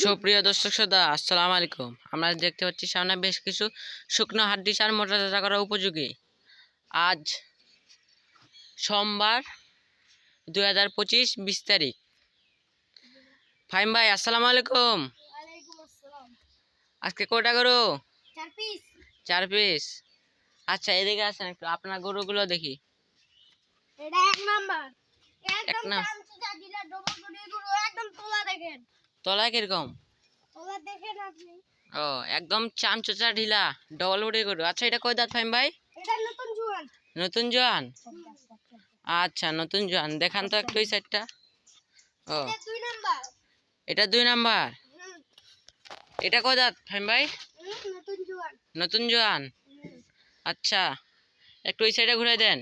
সুপ্রিয় দর্শক শ্রোতা, আসসালামু আলাইকুম। আমরা দেখতে পাচ্ছি সামনে বেশ কিছু শুকনো হাড্ডি সার মোটাতাজা করা উপযোগী। আজ সোমবার 2025 20 তারিখ। ফাহিম ভাই, আসসালামু আলাইকুম। আজকে কয়টা গরু? 4 পিস। আচ্ছা, এদিকে আসেন একটু, আপনার গরুগুলো দেখি। তলা কিরকম? ও, একদম চামচোচা ঢিলা ডবল বডি গরু। আচ্ছা, এটা কয় দাঁত ফাহিম ভাই? নতুন জোয়ান। আচ্ছা, নতুন জোয়ান। দেখান তো একটু এই সাইডটা। ও, এটা 2 নাম্বার। এটা কয় দাঁত ফাহিম ভাই? নতুন জোয়ান। আচ্ছা, একটু এই সাইডে ঘুরে দেন।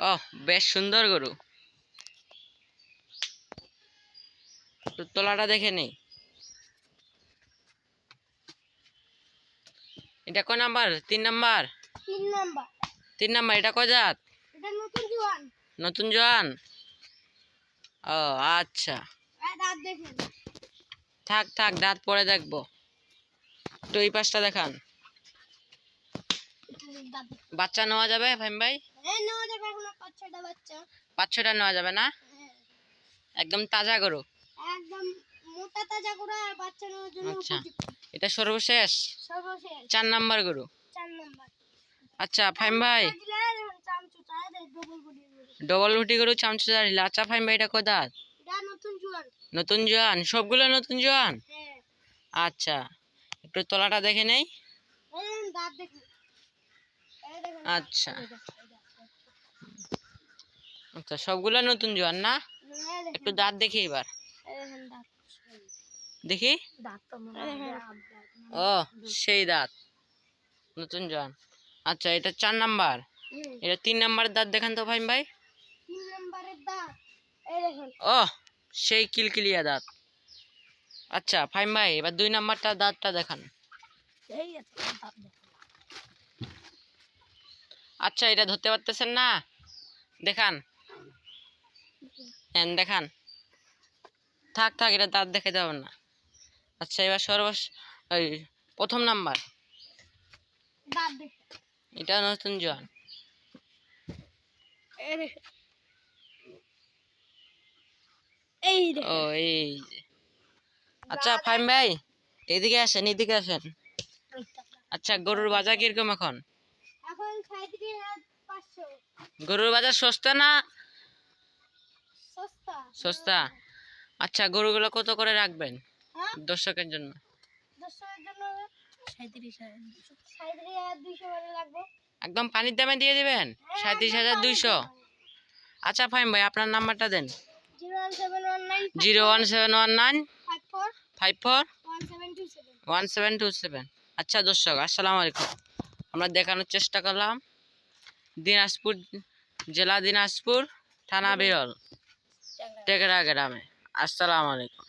ও, বেশ সুন্দর গরু। তলাটা দেখে নেই। এটা কয় নাম্বার? 3 নাম্বার। 3 নাম্বার। এটা কয় দাঁত? নতুন জোয়ান। ও আচ্ছা, থাক থাক, দাঁত পরে দেখবো। তো এই পাশটা দেখান। বাচ্চা নেওয়া যাবে ফাহিম ভাই? 5-6টা নেওয়া যাবে না? একদম তাজা গরু। আচ্ছা, এটা সর্বশেষ 4 নাম্বার গরু। আচ্ছা ফাহিম ভাই, ডবল রুটি গরু চামচা ঢিলা। আচ্ছা ফাহিম ভাই, এটা কয় দাঁত? নতুন জোয়ান। সবগুলো নতুন জোয়ান। আচ্ছা, একটু তলাটা দেখে নেই। আচ্ছা আচ্ছা, সবগুলো নতুন জোয়ান না? একটু দাঁত দেখি এবার, দেখি। ও, সেই দাঁত, নতুন জোয়ান। আচ্ছা, এটা 4 নাম্বার। এটা 3 নাম্বার দাঁত দেখান তো ফাহিম ভাই। ও, সেই কিলকিলিয়া দাঁত। আচ্ছা ফাহিম ভাই, এবার 2 নাম্বারটা দাঁতটা দেখান। আচ্ছা, এটা ধরতে পারতেছেন না? দেখান, দেখান। থাক থাক, এটা দাঁত দেখাতে হবে না। আচ্ছা, এবার প্রথম নাম্বার। এটা নতুন জোয়ান। ও, এই। আচ্ছা ফাহিম ভাই, এদিকে আসেন, এদিকে আসেন। আচ্ছা, গরুর বাজার কিরকম এখন? গরুর বাজার সস্তা না? সস্তা। আচ্ছা, গরুগুলো কত করে রাখবেন দর্শকের জন্য? একদম পানির দামে দিয়ে দিবেন? 37,200। আচ্ছা ফাহিম ভাই, আপনার নাম্বারটা দেন। 01719 54 1727। আচ্ছা দর্শক, আসসালামু আলাইকুম। আমরা দেখানোর চেষ্টা করলাম দিনাজপুর জেলা, দিনাজপুর থানা, বিরল, টেকরা গ্রামে। আসসালামু আলাইকুম।